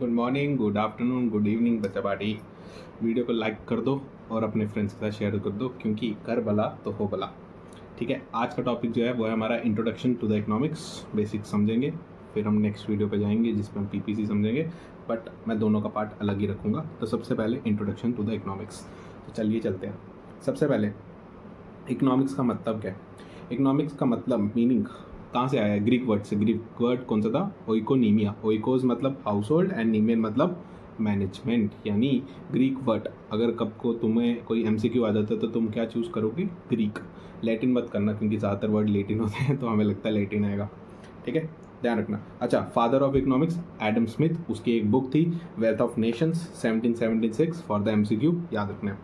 Good morning, good afternoon, good evening बच्चा party. Video को like कर दो और अपने फ्रेंड्स के साथ शेयर कर दो, क्योंकि कर भला तो हो भला। ठीक है, आज का टॉपिक जो है वो है हमारा introduction to the economics. Basic समझेंगे, फिर हम नेक्स्ट वीडियो पे जाएंगे जिसमें हम पीपीसी समझेंगे, बट मैं दोनों का पार्ट अलग ही रखूँगा। तो सबसे पहले इंट्रोडक्शन टू द इकोनॉमिक्स। तो चलिए चलते हैं। सबसे पहले इकोनॉमिक्स का मतलब क्या है। इकोनॉमिक्स का मतलब मीनिंग कहाँ से आया है? ग्रीक वर्ड से। ग्रीक वर्ड कौन सा था? ओइकोनीमिया। ओइकोस मतलब हाउस होल्ड एंड नीमियन मतलब मैनेजमेंट, यानी ग्रीक वर्ड। अगर कब को तुम्हें कोई एमसीक्यू आ जाता है तो तुम क्या चूज़ करोगे? ग्रीक। लैटिन मत करना, क्योंकि ज़्यादातर वर्ड लैटिन होते हैं तो हमें लगता है लैटिन आएगा। ठीक है, ध्यान रखना। अच्छा, father of economics Adam Smith, उसकी एक बुक थी wealth of Nations 1776 for the MCQ, याद रखना।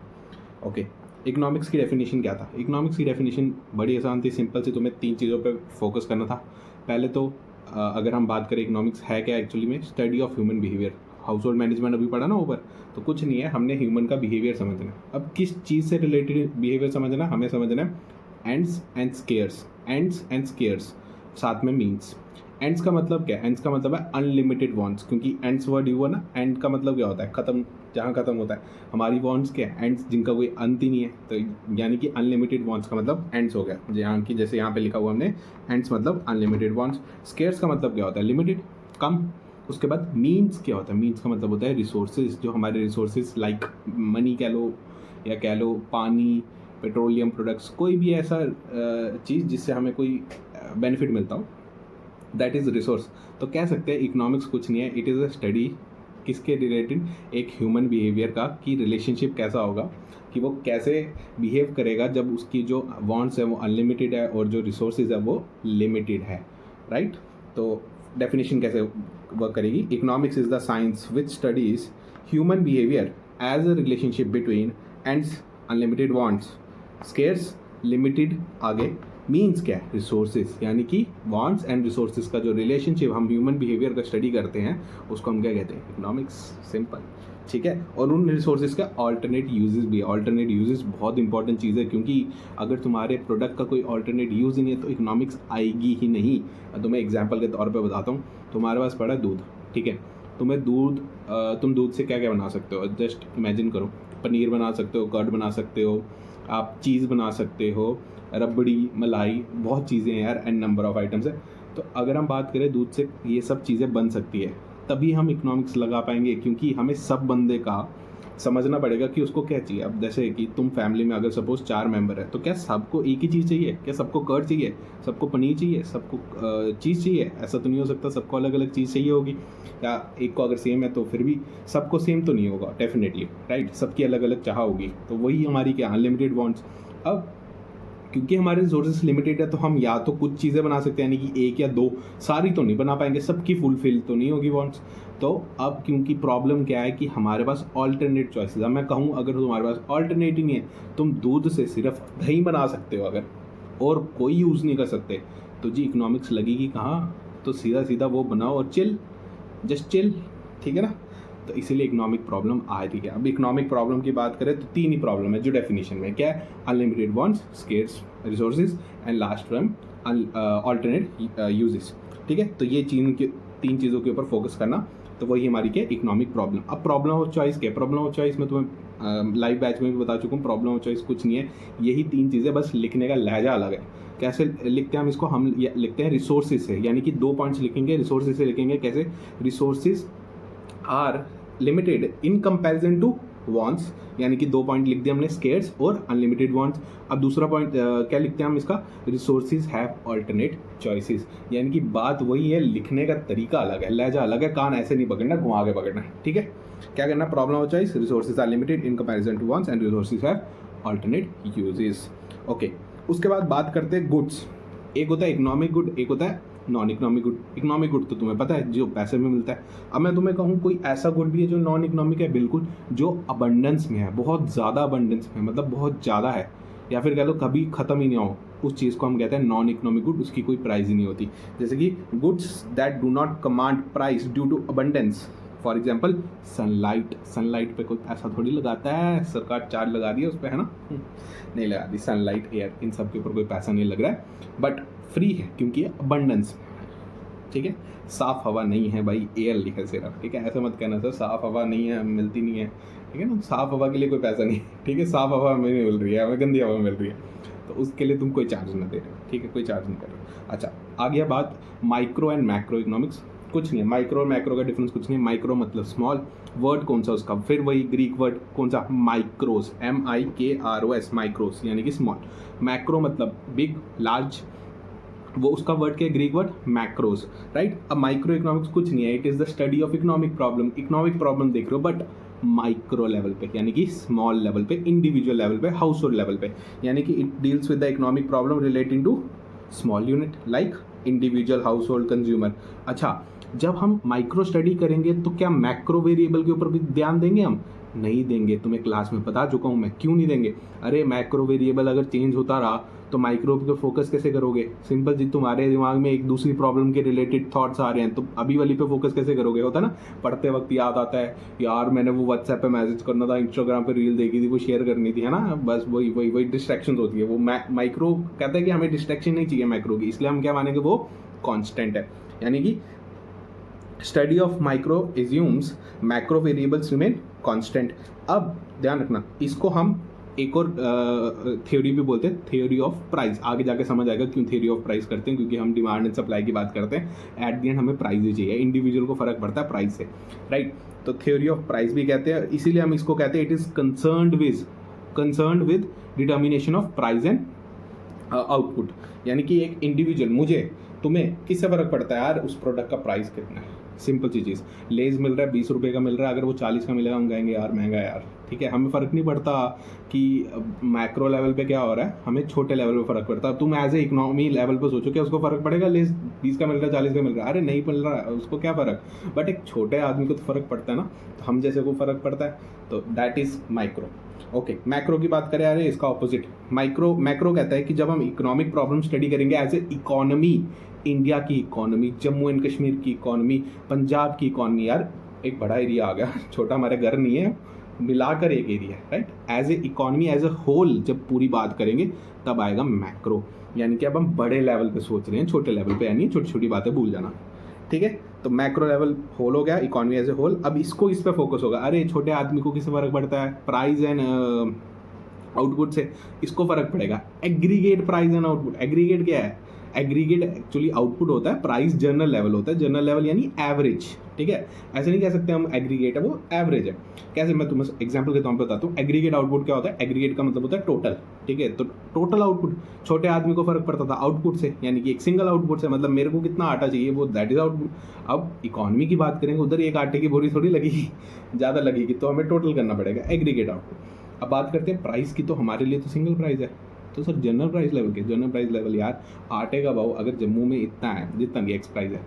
ओके, इकोनॉमिक्स की डेफिनेशन क्या था? इकोनॉमिक्स की डेफिनेशन बड़ी आसान थी, सिंपल सी। तुम्हें तीन चीज़ों पे फोकस करना था। पहले तो अगर हम बात करें इकोनॉमिक्स है क्या एक्चुअली में, study of human behaviour. House hold management अभी पढ़ा ना ऊपर, तो कुछ नहीं है, हमने ह्यूमन का बिहेवियर समझना है। अब किस चीज़ से रिलेटेड बिहेवियर समझना है? हमें समझना है ends and scarce. Ends and scarce, साथ में मीन्स। एंड्स का मतलब क्या है? एंड्स का मतलब है अनलिमिटेड वांट्स, क्योंकि एंड्स वर्ड ही हुआ ना। एंड का मतलब क्या होता है? खत्म, जहाँ खत्म होता है। हमारी वांट्स क्या है? एंड्स, जिनका कोई अंत ही नहीं है। तो यानी कि अनलिमिटेड वांट्स का मतलब एंड्स हो गया, जहाँ की जैसे यहाँ पे लिखा हुआ हमने एंड्स मतलब अनलिमिटेड वांट्स। स्केयर्स का मतलब क्या होता है? लिमिटेड, कम। उसके बाद मीन्स क्या होता है? मीन्स का मतलब होता है रिसोर्सेज, जो हमारे रिसोर्सेज लाइक मनी कह लो, या कह लो पानी, पेट्रोलियम प्रोडक्ट्स, कोई भी ऐसा चीज़ जिससे हमें कोई बेनिफिट मिलता हो, दैट इज़ रिसोर्स। तो कह सकते हैं इकोनॉमिक्स कुछ नहीं है, इट इज़ अ स्टडी किसके रिलेटेड? एक ह्यूमन बिहेवियर का, कि रिलेशनशिप कैसा होगा, कि वो कैसे बिहेव करेगा जब उसकी जो वांट्स है वो अनलिमिटेड है और जो रिसोर्सेज है वो लिमिटेड है। राइट? तो डेफिनेशन कैसे वर्क करेगी? Economics is the science which studies human behaviour as a relationship between ends unlimited wants, scarce limited, आगे मीन्स क्या है? रिसोर्सेज, यानी कि वांट्स एंड रिसोर्सेज का जो रिलेशनशिप हम ह्यूमन बिहेवियर का स्टडी करते हैं उसको हम क्या कहते हैं? इकोनॉमिक्स। सिंपल, ठीक है। और उन रिसोर्सेज का ऑल्टरनेट यूजेस भी है। ऑल्टरनेट यूजेस बहुत इंपॉर्टेंट चीज़ है, क्योंकि अगर तुम्हारे प्रोडक्ट का कोई ऑल्टरनेट यूज़ ही नहीं है तो इकोनॉमिक्स आएगी ही नहीं। तो मैं एग्जाम्पल के तौर पर बताता हूँ। तुम्हारे पास पड़ा दूध, ठीक है। तुम्हें दूध, तुम दूध से क्या क्या बना सकते हो? जस्ट इमेजिन करो, पनीर बना सकते हो, कर्ड बना सकते हो, आप चीज़ बना सकते हो, रबड़ी, मलाई, बहुत चीज़ें हैं यार, एंड नंबर ऑफ आइटम्स है। तो अगर हम बात करें दूध से ये सब चीज़ें बन सकती है, तभी हम इकोनॉमिक्स लगा पाएंगे, क्योंकि हमें सब बंदे का समझना पड़ेगा कि उसको क्या चाहिए। अब जैसे कि तुम फैमिली में अगर सपोज 4 मेंबर है, तो क्या सबको एक ही चीज़ चाहिए? क्या सबको कर्ड चाहिए? सबको पनीर चाहिए? सबको चीज़ चाहिए? ऐसा तो नहीं हो सकता, सबको अलग अलग चीज़ चाहिए होगी। या एक को अगर सेम है तो फिर भी सबको सेम तो नहीं होगा डेफिनेटली, राइट? सबकी अलग अलग चाह होगी। तो वही हमारी क्या, अनलिमिटेड वांट्स। अब क्योंकि हमारे रिसोर्सेज लिमिटेड है, तो हम या तो कुछ चीज़ें बना सकते हैं, यानी कि एक या दो, सारी तो नहीं बना पाएंगे, सबकी फुलफिल तो नहीं होगी वांट्स। तो अब क्योंकि प्रॉब्लम क्या है कि हमारे पास ऑल्टरनेट चॉइसेस। अब मैं कहूँ अगर तुम्हारे पास ऑल्टरनेट ही नहीं है, तुम दूध से सिर्फ दही बना सकते हो अगर, और कोई यूज़ नहीं कर सकते, तो जी इकोनॉमिक्स लगेगी कहाँ? तो सीधा सीधा वो बनाओ और चिल, जस्ट चिल, ठीक है ना। तो इसीलिए इकोनॉमिक प्रॉब्लम आ रही है। अब इकोनॉमिक प्रॉब्लम की बात करें तो 3 ही प्रॉब्लम है जो डेफिनेशन में क्या है? Unlimited wants, scarce resources, and last one alternate uses. ठीक है, तो ये 3 चीज़ों के ऊपर फोकस करना, तो वही हमारी क्या, इकोनॉमिक प्रॉब्लम। अब प्रॉब्लम ऑफ चॉइस क्या है? प्रॉब्लम ऑफ चॉइस में तुम्हें लाइव बैच में भी बता चुका हूँ। प्रॉब्लम ऑफ चॉइस कुछ नहीं है, यही 3 चीज़ें, बस लिखने का लहजा अलग है। कैसे लिखते हैं हम इसको? हम लिखते हैं रिसोर्सेज से, यानी कि 2 पॉइंट्स लिखेंगे, रिसोर्सेज से लिखेंगे। कैसे? Resources are limited in comparison to wants, यानी कि 2 पॉइंट लिख दिए हमने, स्केर्स और अनलिमिटेड वांट्स। अब दूसरा पॉइंट क्या लिखते हैं हम इसका? रिसोर्सेज हैव ऑल्टरनेट चॉइसेस, यानी कि बात वही है, लिखने का तरीका अलग है, लहजा अलग है, कान ऐसे नहीं पकड़ना, घुमा के पकड़ना है। ठीक है, क्या करना? Problem of choice, resources are limited in comparison to wants and resources have alternate uses. Okay, उसके बाद बात करते हैं गुड्स। एक होता है इकोनॉमिक गुड, एक होता है non economic good. Economic good तो तुम्हें पता है, जो पैसे में मिलता है। अब मैं तुम्हें कहूँ कोई ऐसा गुड भी है जो नॉन इकोनॉमिक है, बिल्कुल, जो अबंडेंस में है, बहुत ज़्यादा अबंडेंस में, मतलब बहुत ज़्यादा है, या फिर कह लो कभी ख़त्म ही नहीं हो, उस चीज़ को हम कहते हैं नॉन इकोनॉमिक गुड, उसकी कोई प्राइस ही नहीं होती। जैसे कि goods that do not command price due to abundance, for example sunlight. Sunlight पे कोई पैसा थोड़ी लगाता है, सरकार चार्ज लगा दी है उस पर, है ना? नहीं लगा दी। सनलाइट, एयर, इन सब के ऊपर कोई पैसा नहीं लग रहा है, बट फ्री है क्योंकि अबंडेंस। ठीक है, साफ़ हवा नहीं है भाई, एयर लिखा सिर्फ, ठीक है, ऐसा मत कहना सर साफ़ हवा नहीं है, मिलती नहीं है, ठीक है ना, साफ़ हवा के लिए कोई पैसा नहीं, ठीक है, साफ़ हवा हमें नहीं मिल रही है, हमें गंदी हवा मिल रही है, तो उसके लिए तुम कोई चार्ज ना दे रहे हो, ठीक है, कोई चार्ज नहीं कर रहे हो। अच्छा, आ गया बात माइक्रो एंड मैक्रो इकोनॉमिक्स। कुछ नहीं है, माइक्रो और मैक्रो का डिफरेंस कुछ नहीं है, माइक्रो मतलब स्मॉल, वर्ड कौन सा उसका, फिर वही ग्रीक वर्ड कौन सा, माइक्रोस, MIKROS, माइक्रोस यानी कि स्मॉल। मैक्रो मतलब बिग, लार्ज, वो उसका वर्ड क्या है, ग्रीक वर्ड मैक्रोस, राइट। अब माइक्रो इकोनॉमिक्स कुछ नहीं है, it is the study of economic problem, economic problem देख रहे हो बट माइक्रो लेवल पे, यानी कि स्मॉल लेवल पे, इंडिविजुअल लेवल पे, हाउस होल्ड लेवल पे, यानी कि it deals with the economic problem relating to small unit like individual, हाउस होल्ड, कंज्यूमर। अच्छा, जब हम माइक्रो स्टडी करेंगे तो क्या मैक्रो वेरिएबल के ऊपर भी ध्यान देंगे हम? नहीं देंगे, तुम्हें क्लास में बता चुका हूँ मैं क्यों नहीं देंगे। अरे मैक्रो वेरिएबल अगर चेंज होता रहा तो माइक्रो पे फोकस कैसे करोगे? सिंपल जी, तुम्हारे दिमाग में एक दूसरी प्रॉब्लम के रिलेटेड थॉट्स आ रहे हैं तो अभी वाली पे फोकस कैसे करोगे? होता है ना, पढ़ते वक्त याद आता है यार मैंने वो व्हाट्सएप पे मैसेज करना था, इंस्टाग्राम पे रील देखी थी, वो शेयर करनी थी, है ना, बस वही वही वही डिस्ट्रैक्शन होती है। वो माइक्रो कहता है कि हमें डिस्ट्रैक्शन नहीं चाहिए मैक्रो की, इसलिए हम क्या मानेंगे, वो कॉन्स्टेंट है। यानी कि study of micro assumes macro variables remain constant. अब ध्यान रखना, इसको हम एक और थ्योरी भी बोलते हैं, थ्योरी ऑफ प्राइस। आगे जाके समझ आएगा क्यों थ्योरी ऑफ प्राइस करते हैं, क्योंकि हम डिमांड एंड सप्लाई की बात करते हैं, एट द एंड हमें प्राइस ही चाहिए, इंडिविजुअल को फर्क पड़ता है प्राइस से, राइट। तो थ्योरी ऑफ प्राइस भी कहते हैं, इसीलिए हम इसको कहते हैं it is concerned with determination of price and output. यानी कि एक इंडिविजुअल, मुझे, तुम्हें किससे फ़र्क पड़ता है यार उस प्रोडक्ट का प्राइस कितना है? सिंपल सी चीज़, लेज़ मिल रहा है 20 रुपये का मिल रहा है, अगर वो 40 का मिलेगा हम कहेंगे यार महंगा है यार, ठीक है, हमें फ़र्क नहीं पड़ता कि मैक्रो लेवल पे क्या हो रहा है, हमें छोटे लेवल पे फ़र्क पड़ता है। तुम एज ए इकोनॉमी लेवल पे सोचो क्या उसको फ़र्क पड़ेगा, लेज़ 20 का मिल रहा है 40 का मिल रहा है, अरे नहीं मिल रहा है उसको क्या फ़र्क, बट एक छोटे आदमी को तो फ़र्क पड़ता है ना, तो हम जैसे को फ़र्क पड़ता है, तो that is micro. Okay, macro की बात करें, अरे इसका ऑपोजिट मैक्रो कहता है कि जब हम इकोनॉमिक प्रॉब्लम स्टडी करेंगे एज ए इकोनॉमी, इंडिया की इकोनॉमी, जम्मू एंड कश्मीर की इकोनॉमी, पंजाब की इकोनॉमी, यार एक बड़ा एरिया आ गया, छोटा हमारे घर नहीं है, मिलाकर एक एरिया है, right. As a economy as a whole जब पूरी बात करेंगे तब आएगा मैक्रो, यानी कि अब हम बड़े लेवल पे सोच रहे हैं, छोटे लेवल पे यानी छोटी छोटी बातें भूल जाना, ठीक है। तो मैक्रो लेवल होल हो गया, इकोनॉमी एज ए होल। अब इसको इस पे फोकस होगा, अरे छोटे आदमी को किससे फ़र्क पड़ता है, प्राइस एंड आउटपुट से, इसको फ़र्क पड़ेगा aggregate price and output. Aggregate क्या है? एग्रीगेट एक्चुअली आउटपुट होता है, प्राइस जनरल लेवल होता है, जनरल लेवल यानी एवरेज, ठीक है। ऐसे नहीं कह सकते हम एग्रीगेट है, वो एवरेज है। कैसे, मैं तुम्हें एग्जांपल के तौर पर बताता हूँ। एग्रीगेट आउटपुट क्या होता है? एग्रीगेट का मतलब होता है टोटल, ठीक है। तो टोटल आउटपुट, छोटे आदमी को फर्क पड़ता था आउटपुट से, यानी कि एक सिंगल आउटपुट से, मतलब मेरे को कितना आटा चाहिए वो दैट इज आउटपुट। अब इकोनॉमी की बात करेंगे, उधर एक आटे की बोरी थोड़ी लगेगी, ज़्यादा लगेगी, तो हमें टोटल करना पड़ेगा, एग्रीगेट आउटपुट। अब बात करते हैं प्राइस की, तो हमारे लिए तो सिंगल प्राइस है, तो सर जनरल प्राइस लेवल के, जनरल प्राइस लेवल यार आटे का भाव अगर जम्मू में इतना है जितना भी एक्स प्राइस है,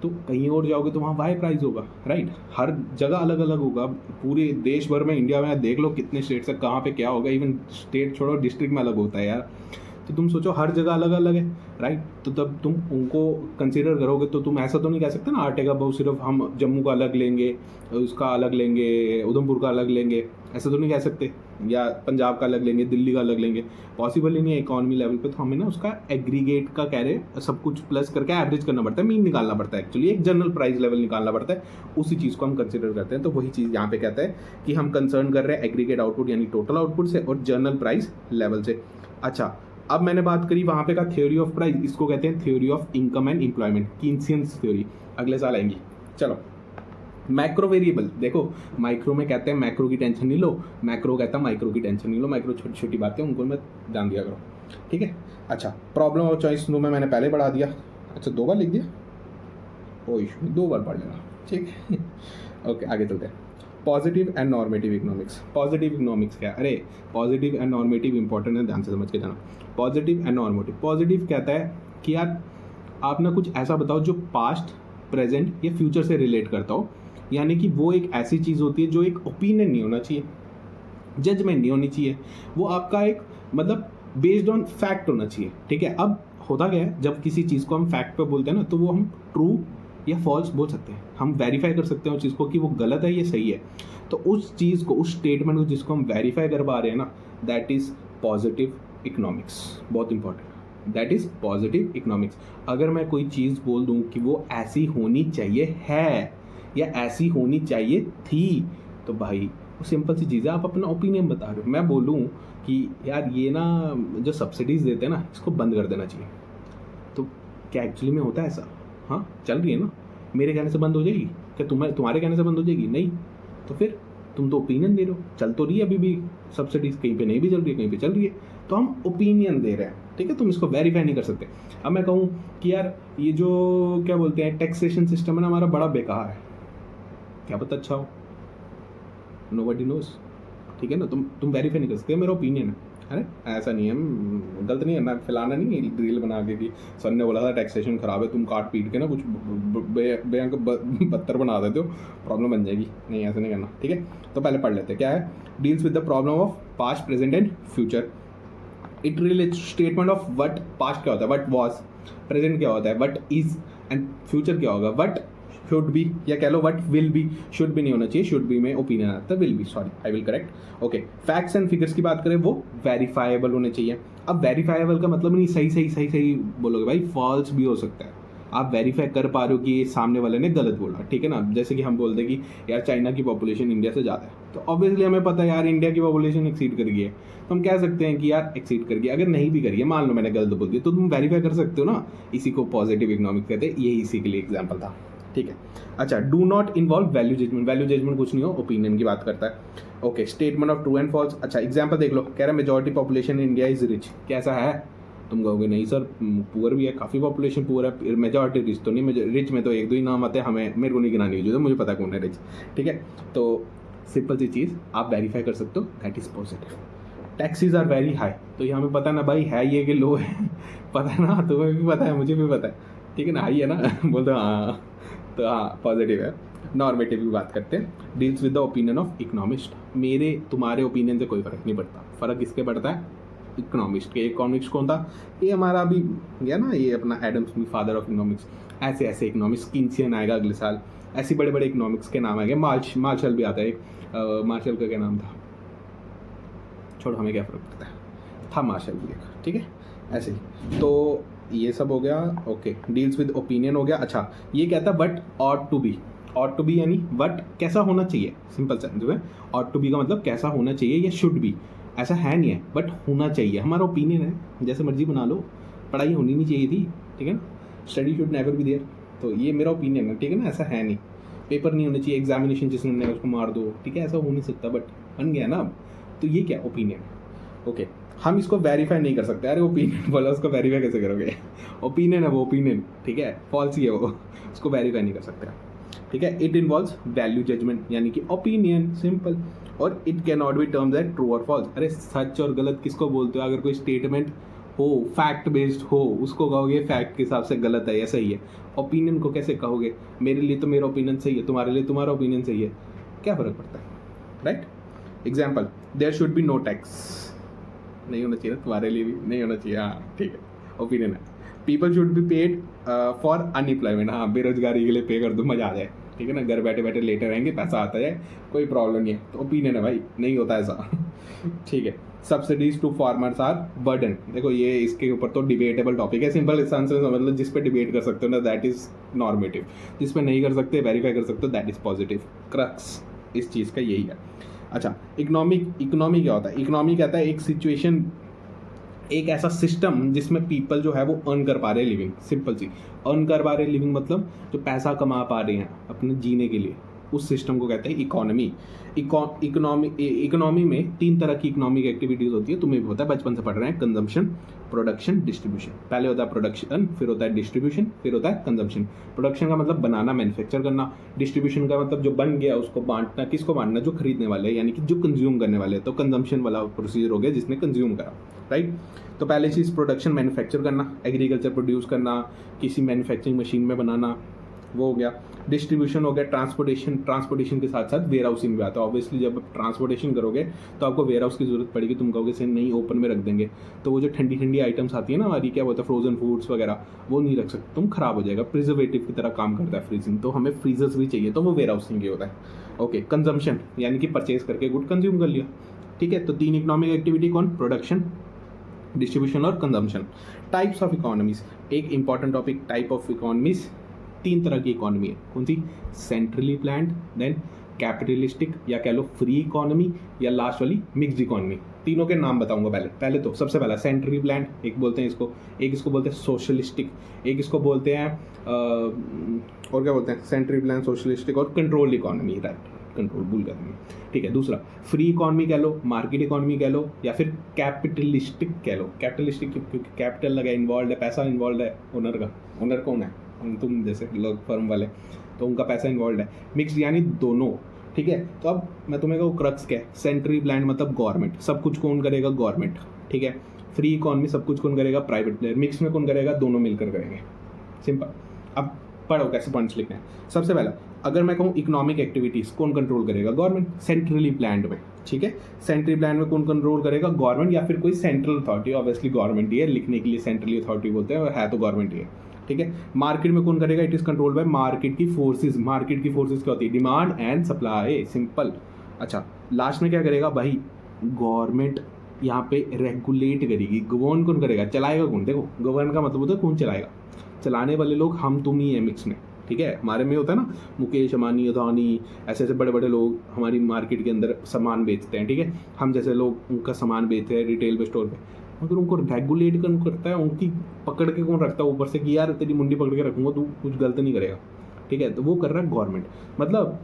तो कहीं और जाओगे तो वहाँ वाई प्राइस होगा, राइट। हर जगह अलग अलग होगा, पूरे देश भर में, इंडिया में देख लो कितने स्टेट्स है, कहाँ पे क्या होगा, इवन स्टेट छोड़ो डिस्ट्रिक्ट में अलग होता है यार। तो तुम सोचो हर जगह अलग अलग है, राइट। तो तब तुम उनको कंसीडर करोगे तो तुम ऐसा तो नहीं कह सकते ना आटे का भाव सिर्फ हम जम्मू का अलग लेंगे, उसका अलग लेंगे, उधमपुर का अलग लेंगे, ऐसा तो नहीं कह सकते, या पंजाब का अलग लेंगे, दिल्ली का अलग लेंगे, पॉसिबल ही नहीं है इकोनॉमी लेवल पे। तो हमें ना उसका एग्रीगेट का कह रहे सब कुछ प्लस करके एवरेज करना पड़ता है, मीन निकालना पड़ता है, एक्चुअली एक जनरल प्राइस लेवल निकालना पड़ता है, उसी चीज़ को हम कंसिडर करते हैं। तो वही चीज़ यहाँ पे कहता है कि हम कंसर्न कर रहे हैं एग्रीगेट आउटपुट यानी टोटल आउटपुट से और जनरल प्राइस लेवल से। अच्छा, अब मैंने बात करी वहाँ पे का थ्योरी ऑफ प्राइस, इसको कहते हैं theory of income and employment, Keynesian's theory, अगले साल आएंगी। चलो, मैक्रो वेरिएबल देखो, माइक्रो में कहते हैं मैक्रो की टेंशन नहीं लो, मैक्रो कहता है माइक्रो की टेंशन नहीं लो, माइक्रो छोटी छोटी बातें उनको मैं ध्यान दिया करो, ठीक है। अच्छा, प्रॉब्लम ऑफ चॉइस में मैंने पहले पढ़ा दिया, अच्छा 2 बार लिख दिया, कोई इशू नहीं, 2 बार पढ़ लेना, ठीक है। ओके, आगे चलते हैं। Positive and normative economics. Positive economics क्या है? अरे पॉजिटिव एंड नॉर्मेटिव इंपॉर्टेंट है, ध्यान से समझ के जाना। पॉजिटिव एंड नॉर्मेटिव, पॉजिटिव कहता है कि यार आप ना कुछ ऐसा बताओ जो पास्ट, प्रेजेंट या फ्यूचर से रिलेट करता हो, यानी कि वो एक ऐसी चीज़ होती है जो एक ओपिनियन नहीं होना चाहिए, जजमेंट नहीं होनी चाहिए, वो आपका एक मतलब बेस्ड ऑन फैक्ट होना चाहिए, ठीक है। अब होता क्या है, जब किसी चीज़ को हम फैक्ट पे बोलते हैं ना, तो वो हम ट्रू या फॉल्स बोल सकते हैं, हम वेरीफाई कर सकते हैं उस चीज़ को कि वो गलत है या सही है। तो उस चीज़ को, उस स्टेटमेंट को जिसको हम वेरीफाई कर पा रहे हैं ना, दैट इज़ पॉजिटिव इकोनॉमिक्स, बहुत important. That is positive economics. अगर मैं कोई चीज़ बोल दूँ कि वो ऐसी होनी चाहिए है या ऐसी होनी चाहिए थी, तो भाई वो सिंपल सी चीज़ है, आप अपना ओपिनियन बता रहे हो। मैं बोलूँ कि यार ये ना जो सब्सिडीज़ देते हैं ना, इसको बंद कर देना चाहिए, तो क्या एक्चुअली में होता है ऐसा? हाँ, चल रही है ना, मेरे कहने से बंद हो जाएगी क्या? तुम्हारे कहने से बंद हो जाएगी? नहीं। तो फिर तुम तो ओपिनियन दे रहे हो, चल तो रही है अभी भी सब्सिडीज़, कहीं पे नहीं भी चल रही है, कहीं पे चल रही है, तो हम ओपिनियन दे रहे हैं, ठीक है? तुम इसको वेरीफाई नहीं कर सकते। अब मैं कहूँ कि यार ये जो क्या बोलते हैं टैक्सेशन सिस्टम है ना हमारा, बड़ा बेकार है, क्या पता अच्छा हो, नोबडी नोज, ठीक है ना? तुम वेरीफाई नहीं कर सकते, मेरा ओपिनियन है। अरे ऐसा नहीं है, गलत नहीं है ना, फैलाना नहीं है रील बना के कि सर ने बोला था टैक्सेशन खराब है, तुम काट पीट के ना कुछ बेअंक बदतर बना देते हो, प्रॉब्लम बन जाएगी। नहीं, ऐसा नहीं करना, ठीक है? तो पहले पढ़ लेते हैं क्या है। Deals with the problem of past, present and future. It relates statement of what, past क्या होता है, वट वॉज, प्रेजेंट क्या होता है, वट इज, एंड फ्यूचर क्या होगा, वट शुड बी, या कह लो वट विल बी। शुड भी नहीं होना चाहिए, शुड बी में ओपिनियन आता है, will be, sorry I will correct. Okay, facts and figures की बात करें, वो वेरीफाइबल होने चाहिए। अब वेरीफाइबल का मतलब नहीं सही बोलोगे भाई, फॉल्स भी हो सकता है। आप वेरीफाई कर पा रहे हो कि ये सामने वाले ने गलत बोला, ठीक है ना? जैसे कि हम बोलते हैं कि यार चाइना की पॉपुलेशन इंडिया से ज़्यादा है, तो ऑब्वियसली हमें पता है यार इंडिया की पॉपुलेशन एक्सीड कर गई है, तो हम कह सकते हैं कि यार एक्सीड कर गई। अगर नहीं भी करिए, मान लो मैंने गलत बोल दिया, तो तुम वेरीफाई कर सकते हो ना। इसी को पॉजिटिव इकोनॉमिक्स कहते हैं, यही इसी के लिए एग्जाम्पल था, ठीक है? अच्छा, do not involve value judgement. Value judgement कुछ नहीं हो, ओपिनियन की बात करता है। Okay, statement of true and false. अच्छा, एग्जाम्पल देख लो, कह रहा है majority population in India is rich. कैसा है? तुम कहोगे नहीं सर, पुअर भी है, काफ़ी पॉपुलेशन पुअर है, मेजॉरिटी रिच तो नहीं। रिच में तो एक दो ही नाम आते हैं, हमें मेरे को नहीं गिनानी चाहिए, मुझे पता कौन है रिच, ठीक है? तो सिंपल सी चीज़ आप वेरीफाई कर सकते हो, that is positive. Taxes are very high, तो ये हमें पता ना भाई है ये कि लो है पता है ना, तुम्हें भी पता है, मुझे भी पता है, ठीक है ना? हाई है ना बोलते हाँ, तो हाँ पॉजिटिव है। नॉर्मेटिव की बात करते हैं, deals with the opinion of economist. मेरे तुम्हारे ओपिनियन से कोई फ़र्क नहीं पड़ता, फ़र्क किसके पड़ता है? इकोनॉमिस्ट के। इकोनॉमिक्स कौन था? ये हमारा अभी गया ना, ये अपना Adam Smith, father of economics. ऐसे ऐसे इकोनॉमिक्स, किन्सियन आएगा अगले साल, ऐसे बड़े बड़े इकोनॉमिक्स के नाम आएंगे। मार्शल भी आता है एक, मार्शल का क्या नाम था, छोड़ो हमें क्या फ़र्क पड़ता है, था मार्शल भी एक, ठीक है? ऐसे ही तो ये सब हो गया। ओके, डील्स विद ओपिनियन हो गया। अच्छा, ये कहता है but ought to be. Ought to be यानी बट कैसा होना चाहिए, सिंपल सेंस में ऑट टू बी का मतलब कैसा होना चाहिए, या शुड बी। ऐसा है नहीं है, बट होना चाहिए, हमारा ओपिनियन है, जैसे मर्जी बना लो, पढ़ाई होनी नहीं चाहिए थी, ठीक है ना? Study should never be there, तो ये मेरा ओपिनियन है, ठीक है ना? ऐसा है नहीं, पेपर नहीं होना चाहिए, एग्जामिनेशन जिसने उसको मार दो, ठीक है? ऐसा हो नहीं सकता, बट बन गया ना अब, तो ये क्या ओपिनियन है। ओके, हम इसको वेरीफाई नहीं कर सकते। अरे ओपिनियन बोला, उसको वेरीफाई कैसे करोगे? ओपिनियन है वो, ओपिनियन, ठीक है? फॉल्स ही है वो, उसको वेरीफाई नहीं कर सकते, ठीक है? इट इन्वॉल्व्स वैल्यू जजमेंट यानी कि ओपिनियन, सिंपल। और it can not be terms at true और फॉल्स। अरे सच और गलत किसको बोलते हो? अगर कोई स्टेटमेंट हो, फैक्ट बेस्ड हो, उसको कहोगे फैक्ट के हिसाब से गलत है या सही है। ओपिनियन को कैसे कहोगे? मेरे लिए तो मेरा ओपिनियन सही है, तुम्हारे लिए तुम्हारा ओपिनियन सही है, क्या फ़र्क पड़ता है, right? Example, there should be no tax. नहीं होना चाहिए, तुम्हारे लिए भी नहीं होना चाहिए, हाँ ठीक है, ओपिनियन है। People should be paid for unemployment. हाँ, बेरोजगारी के लिए पे कर दो, मजा आ जाए, ठीक है ना? घर बैठे बैठे लेटे रहेंगे, पैसा आता जाए, कोई प्रॉब्लम नहीं है, तो ओपिनियन है भाई, नहीं होता ऐसा ठीक है। Subsidies to farmers are burden. देखो ये इसके ऊपर तो डिबेटेबल टॉपिक है, सिंपल इस आंसर समझ लो, जिस पे डिबेट कर सकते हो ना दैट इज नॉर्मेटिव, जिस पे नहीं कर सकते वेरीफाई कर सकते हो दैट इज पॉजिटिव। क्रक्स इस चीज़ का यही है। अच्छा, इकोनॉमी क्या होता है? इकोनॉमी कहता है एक सिचुएशन, एक ऐसा सिस्टम जिसमें पीपल जो है वो अर्न कर पा रहे हैं लिविंग, सिंपल सी अर्न कर पा रहे हैं लिविंग, मतलब जो पैसा कमा पा रहे हैं अपने जीने के लिए, उस सिस्टम को कहते हैं इकोनॉमी। इकोनॉमी में 3 तरह की इकोनॉमिक एक्टिविटीज़ होती है, तुम्हें भी होता है, बचपन से पढ़ रहे हैं। Consumption, production, distribution. पहले होता है प्रोडक्शन, फिर होता है डिस्ट्रीब्यूशन, फिर होता है कंजम्पशन। प्रोडक्शन का मतलब बनाना, मैन्युफैक्चर करना। डिस्ट्रीब्यूशन का मतलब जो बन गया उसको बांटना, किसको बांटना? जो खरीदने वाले हैं, यानी कि जो कंज्यूम करने वाले हैं। तो कंजम्पशन वाला प्रोसीजर हो गया जिसने कंज्यूम करा, राइट? तो पहले चीज़ प्रोडक्शन, मैन्युफैक्चर करना, एग्रीकल्चर प्रोड्यूस करना, किसी मैन्युफैक्चरिंग मशीन में बनाना, वो हो गया। डिस्ट्रीब्यूशन हो गया ट्रांसपोर्टेशन के साथ साथ वेयर हाउसिंग भी आता है। ऑब्वियसली जब ट्रांसपोर्टेशन करोगे तो आपको वेयर हाउस की जरूरत पड़ेगी, तुम कहोगे से नहीं ओपन में रख देंगे, तो वो जो ठंडी ठंडी आइटम्स आती है ना हमारी, क्या बोलते हैं, फ्रोजन फूड्स वगैरह, वो नहीं रख सकते तुम, खराब हो जाएगा। प्रिजर्वेटिव की तरह काम करता है फ्रीजिंग, तो हमें फ्रीजर्स भी चाहिए, तो वो वेयर हाउसिंग ही होता है। ओके, कंजम्पशन यानी कि परचेज करके गुड कंज्यूम कर लिया, ठीक है? तो 3 इकोनॉमिक एक्टिविटी कौन? प्रोडक्शन, डिस्ट्रीब्यूशन और कंजम्पशन। टाइप्स ऑफ इकोनॉमीज, एक important topic, type of economies. तीन तरह की इकोनॉमी है, कौन सी? सेंट्रली प्लान्ड, देन कैपिटलिस्टिक या कह लो फ्री इकोनॉमी, या लास्ट वाली मिक्स्ड इकोनॉमी। तीनों के नाम बताऊंगा पहले तो सबसे पहला सेंट्रली प्लान्ड, एक बोलते हैं इसको, एक इसको बोलते हैं सोशलिस्टिक, एक इसको बोलते हैं और क्या बोलते हैं, सेंट्रली प्लान, सोशलिस्टिक और कंट्रोल इकोनॉमी, राइट, कंट्रोल भूल गया मैं, ठीक है। दूसरा फ्री इकोनॉमी कह लो, मार्केट इकोनॉमी कह लो, या फिर कैपिटलिस्टिक कह लो। कैपिटलिस्टिक क्योंकि कैपिटल लगा इन्वॉल्व है, पैसा इन्वॉल्व है ओनर का। ओनर कौन है? तुम जैसे लोग फर्म वाले, तो उनका पैसा इन्वॉल्व है। मिक्स यानी दोनों, ठीक है। तो अब मैं तुम्हें कहूँ क्रक्स क्या है? सेंट्रली प्लान मतलब गवर्नमेंट, सब कुछ कौन करेगा? गवर्नमेंट, ठीक है। फ्री इकोनॉमी सब कुछ कौन करेगा? Private player. मिक्स में कौन करेगा? दोनों मिलकर करेंगे, सिंपल। अब पढ़ो कैसे पॉइंट्स लिखना है। सबसे पहला, अगर मैं कहूँ इकोनॉमिक एक्टिविटीज़ कौन कंट्रोल करेगा? गवर्नमेंट, सेंट्रली प्लान्ड में, ठीक है। सेंट्रली प्लान में कौन कंट्रोल करेगा? गवर्नमेंट या फिर कोई सेंट्रल अथॉरिटी, ऑब्वियसली गवर्नमेंट ही है, लिखने के लिए सेंट्रली अथॉरिटी बोलते हैं और है तो गवर्नमेंट ही है, ठीक है। मार्केट में कौन करेगा? It is control by market की फोर्सेज। मार्केट की फोर्सेज क्या होती है? Demand and supply, simple. अच्छा, लास्ट में क्या करेगा भाई? गवर्नमेंट यहाँ पे रेगुलेट करेगी। गवर्न कौन करेगा? चलाएगा कौन? देखो, गवर्न का मतलब होता है कौन चलाएगा। चलाने वाले लोग हम तुम ही है मिक्स में, ठीक है। हमारे में होता है ना, मुकेश अंबानी, अदानी, ऐसे ऐसे बड़े बड़े लोग हमारी मार्केट के अंदर सामान बेचते हैं, ठीक है। हम जैसे लोग उनका सामान बेचते हैं रिटेल पे, स्टोर पे, मगर उनको रेगुलेट कौन करता है? उनकी पकड़ के कौन रखता है ऊपर से कि यार तेरी मुंडी पकड़ के रखूँगा, तू कुछ गलत नहीं करेगा, ठीक है। तो वो कर रहा है गवर्नमेंट। मतलब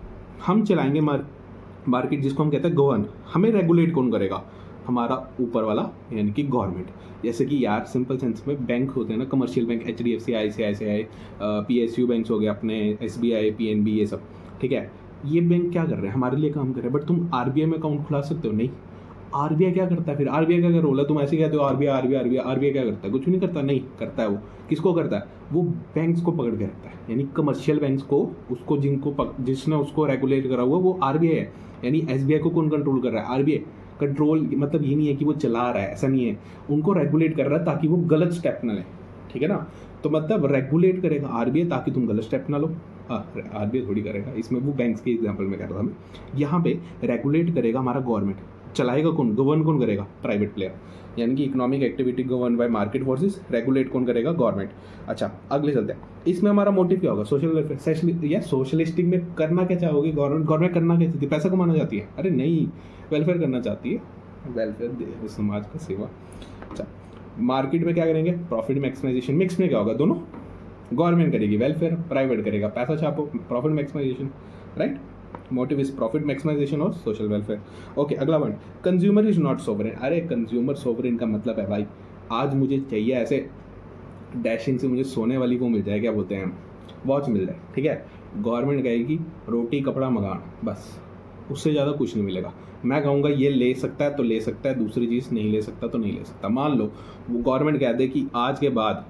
हम चलाएंगे मार्केट, जिसको हम कहते हैं गवर्न। हमें रेगुलेट कौन करेगा? हमारा ऊपर वाला, यानी कि गवर्नमेंट। जैसे कि यार सिंपल सेंस में बैंक होते हैं ना, commercial bank, HDFC, ICICI, PSU banks हो गए अपने, SBI, PNB, ये सब, ठीक है। ये बैंक क्या कर रहे हैं? हमारे लिए काम कर रहे हैं। बट तुम RBI में अकाउंट खुला सकते हो? नहीं। RBI क्या करता है फिर? RBI का क्या रोल है? तुम ऐसे कहते हो RBI क्या करता है? कुछ नहीं करता, नहीं करता है। वो किसको करता है? वो बैंक्स को पकड़ के रखता है, यानी कमर्शियल बैंक्स को, उसको जिसने उसको रेगुलेट करा हुआ वो RBI है। यानी SBI को कौन कंट्रोल कर रहा है? RBI। कंट्रोल मतलब ये नहीं है कि वो चला रहा है, ऐसा नहीं है, उनको रेगुलेट कर रहा है ताकि वो गलत स्टेप ना लें, ठीक है ना। तो मतलब रेगुलेट करेगा RBI ताकि तुम गलत स्टेप ना लो। RBI थोड़ी करेगा, इसमें वो बैंक्स के एग्जांपल में कर रहा था मैं। यहाँ पे रेगुलेट करेगा हमारा गवर्नमेंट। चलाएगा कौन? गवर्न कौन करेगा? Private player. यानी कि economic activity govern by market forces, regulate कौन करेगा? गवर्नमेंट। अच्छा, अगले चलते हैं। इसमें हमारा मोटिव क्या होगा? Social welfare. या सोशलिस्टिक में करना क्या चाहोगी? गवर्नमेंट करना क्या चाहती है? पैसा कमाना चाहती है? अरे नहीं, वेलफेयर करना चाहती है, वेलफेयर, समाज का सेवा। अच्छा, मार्केट में क्या करेंगे? Profit maximisation. मिक्स में क्या होगा? दोनों। गवर्नमेंट करेगी वेलफेयर, प्राइवेट करेगा पैसा छापो, profit maximization, right. Motive is profit maximization और सोशल वेलफेयर। ओके, अगला point, consumer is not sovereign. अरे कंज्यूमर सोवरेन का मतलब है भाई, आज मुझे चाहिए ऐसे डैशिंग से मुझे सोने वाली वो मिल जाए, क्या बोलते हैं, वॉच मिल जाए, ठीक है। गवर्नमेंट कहेगी रोटी कपड़ा मकान, बस, उससे ज़्यादा कुछ नहीं मिलेगा। मैं कहूँगा ये ले सकता है तो ले सकता है, दूसरी चीज़ नहीं ले सकता तो नहीं ले सकता। मान लो वो गवर्नमेंट कह दे कि आज के बाद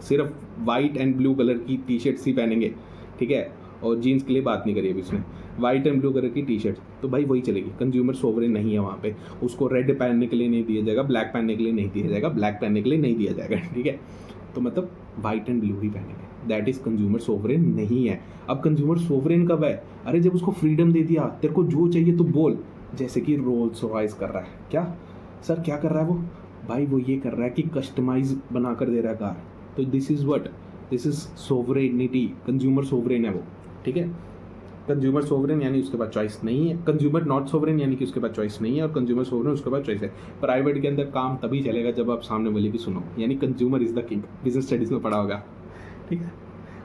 सिर्फ वाइट एंड ब्लू कलर की टी शर्ट्स ही पहनेंगे, ठीक है, और जीन्स के लिए बात नहीं करी अभी उसने, वाइट एंड ब्लू कलर की टी शर्ट, तो भाई वही चलेगी। कंज्यूमर सोवरेन नहीं है वहाँ पे, उसको रेड पहनने के लिए नहीं दिया जाएगा, ब्लैक पहनने के लिए नहीं दिया जाएगा, ब्लैक पहनने के लिए नहीं दिया जाएगा, ठीक है। तो मतलब वाइट एंड ब्लू ही पहनेंगे, दैट इज कंज्यूमर सोवरेन नहीं है। अब कंज्यूमर सोवरेन कब है? अरे जब उसको फ्रीडम दे दिया, तेरे को जो चाहिए तो बोल। जैसे कि रोल्स रॉयस कर रहा है, क्या सर क्या कर रहा है वो? भाई वो ये कर रहा है कि कस्टमाइज बना कर दे रहा है कार। तो this is what, this is sovereignty. Consumer sovereign है वो, ठीक है। कंज्यूमर सोवरेन यानी उसके पास चॉइस नहीं है, कंज्यूमर नॉट सोवरेन यानी कि उसके पास चॉइस नहीं है, और कंज्यूमर सोवरेन उसके पास चॉइस है। प्राइवेट के अंदर काम तभी चलेगा जब आप सामने वाले की सुनो, यानी consumer is the king, business studies में पढ़ा होगा, ठीक है।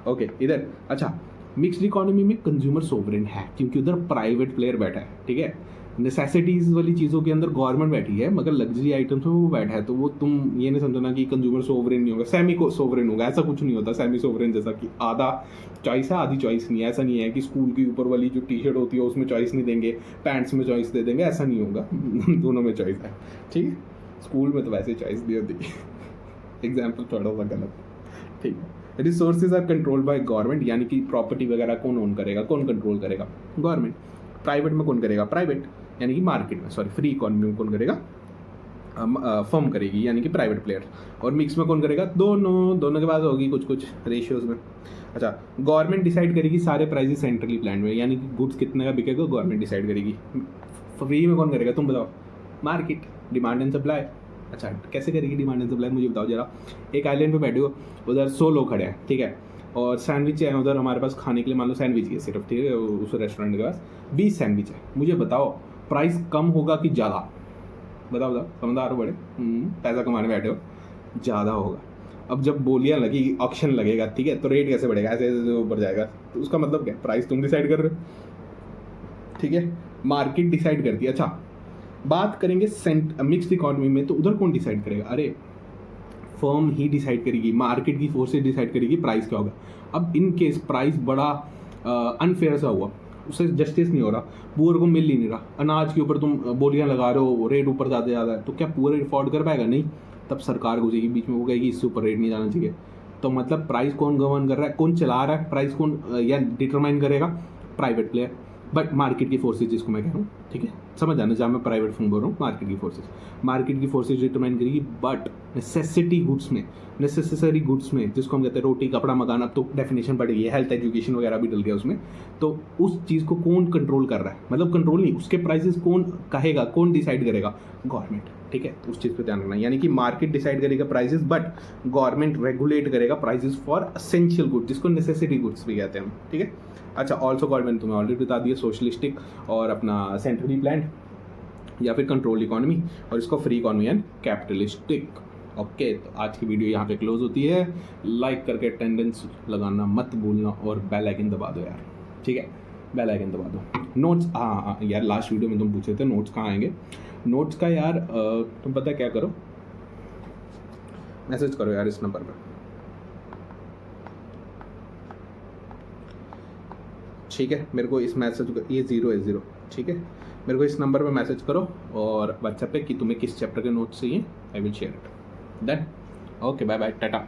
ओके, इधर अच्छा, मिक्स्ड इकोनॉमी में कंज्यूमर सोवरेन है क्योंकि उधर प्राइवेट प्लेयर बैठा है, ठीक है। नेसेसिटीज़ वाली चीज़ों के अंदर गवर्नमेंट बैठी है, मगर लग्जरी आइटम्स में वो बैठा है, तो वो तुम ये नहीं समझना कि कंज्यूमर सोवरेन नहीं होगा, सेमी को सोवरेन होगा, ऐसा कुछ नहीं होता। सेमी सोवरेन जैसा कि आधा चॉइस है आधी चॉइस नहीं है, ऐसा नहीं है कि स्कूल की ऊपर वाली जो टी शर्ट होती है उसमें चॉइस नहीं देंगे, पैंट्स में चॉइस दे देंगे, ऐसा नहीं होगा। दोनों में चॉइस है, ठीक है। स्कूल में तो वैसे चॉइस दी होती है। एग्जाम्पल थोड़ा सा गलत, ठीक है। Resources are control by government, यानी कि प्रॉपर्टी वगैरह कौन ओन करेगा, कौन कंट्रोल करेगा? गवर्नमेंट। प्राइवेट में कौन करेगा? प्राइवेट, यानी कि मार्केट में, सॉरी फ्री इकोनॉमी में कौन करेगा? फर्म करेगी, यानी कि प्राइवेट प्लेयर। और मिक्स में कौन करेगा? दोनों के पास होगी कुछ कुछ रेशियोज में। अच्छा, गवर्नमेंट डिसाइड करेगी सारे प्राइजेस सेंट्रली प्लान में, यानी कि गुड्स कितने का बिकेगा गवर्नमेंट डिसाइड करेगी। फ्री में कौन करेगा तुम बताओ? मार्केट, डिमांड एंड सप्लाई, अच्छा कैसे करेगी डिमांड एंड सप्लाई मुझे बताओ जरा। एक आइलैंड पे बैठे हो, उधर 100 लोग खड़े हैं, ठीक है, और सैंडविच है उधर हमारे पास खाने के लिए, मान लो सैंडविच ही है सिर्फ, ठीक है, उस रेस्टोरेंट के पास 20 सैंडविच है। मुझे बताओ प्राइस कम होगा कि ज़्यादा? बताओ बताओ, समझदार हो बड़े, पैसा कमाने बैठे हो, ज़्यादा होगा। अब जब बोलियाँ लगी, ऑक्शन लगेगा, ठीक है, तो रेट कैसे बढ़ेगा? ऐसे ऐसे ऊपर जाएगा। तो उसका मतलब क्या? प्राइस तुम डिसाइड कर रहे हो, ठीक है, मार्केट डिसाइड करती है। अच्छा बात करेंगे मिक्स्ड इकॉनमी में, तो उधर कौन डिसाइड करेगा? अरे फर्म ही डिसाइड करेगी, मार्केट की फोर्सेज डिसाइड करेगी प्राइस क्या होगा। अब इन केस प्राइस बड़ा अनफेयर सा हुआ, उससे जस्टिस नहीं हो रहा, पुअर को मिल ही नहीं रहा, अनाज के ऊपर तुम बोलियां लगा रहे हो, रेट ऊपर ज़्यादा ज़्यादा है, तो क्या पुअर अफोर्ड कर पाएगा? नहीं। तब सरकार घुसेगी बीच में, वो कहेगी इससे ऊपर रेट नहीं जाना चाहिए। तो मतलब प्राइस कौन गवर्न कर रहा है, कौन चला रहा है प्राइस, कौन या डिटरमाइन करेगा? प्राइवेट प्लेयर, बट मार्केट की फोर्सेज जिसको मैं कह रहा हूँ, ठीक है, समझ जाना, जहाँ मैं प्राइवेट फर्म बोल रहा हूँ, मार्केट की फोर्सेज डिटरमाइन करेगी। बट नेसेसिटी गुड्स में, नेसेसरी गुड्स में, जिसको हम कहते हैं रोटी कपड़ा मकान, अब तो डेफिनेशन बढ़ गई है, हेल्थ एजुकेशन वगैरह भी डल गया उसमें, तो उस चीज़ को कौन कंट्रोल कर रहा है? मतलब कंट्रोल नहीं, उसके प्राइसेस कौन कहेगा, कौन डिसाइड करेगा? गवर्नमेंट, ठीक है, तो उस चीज़ पर ध्यान रखना। यानी कि मार्केट डिसाइड करेगा प्राइसेस, बट गवर्नमेंट रेगुलेट करेगा प्राइसेस फॉर एसेंशियल गुड्स, जिसको नेसेसिटी गुड्स भी कहते हैं, ठीक है। अच्छा ऑल्सो गवर्नमेंट तुम्हें ऑलरेडी बता दिया, सोशलिस्टिक और अपना सेंट्रली प्लान्ड या फिर कंट्रोल इकोनॉमी, और इसको free economy and capitalistic. Okay, तो आज की वीडियो यहाँ पे क्लोज होती है। लाइक करके अटेंडेंस लगाना मत भूलना, और बेल आइकन दबा दो यार, ठीक है, बेल आइकन दबा दो। नोट्स, हाँ यार, लास्ट वीडियो में तुम पूछे थे नोट्स कहाँ आएंगे। नोट्स का यार तुम पता क्या करो, मैसेज करो यार इस नंबर पर, ठीक है, मेरे को इस मैसेज को, ये 0 ठीक है, मेरे को इस नंबर पे मैसेज करो और व्हाट्सएप पे कि तुम्हें किस चैप्टर के नोट्स चाहिए, I will share it. Done, okay, bye bye, Tata.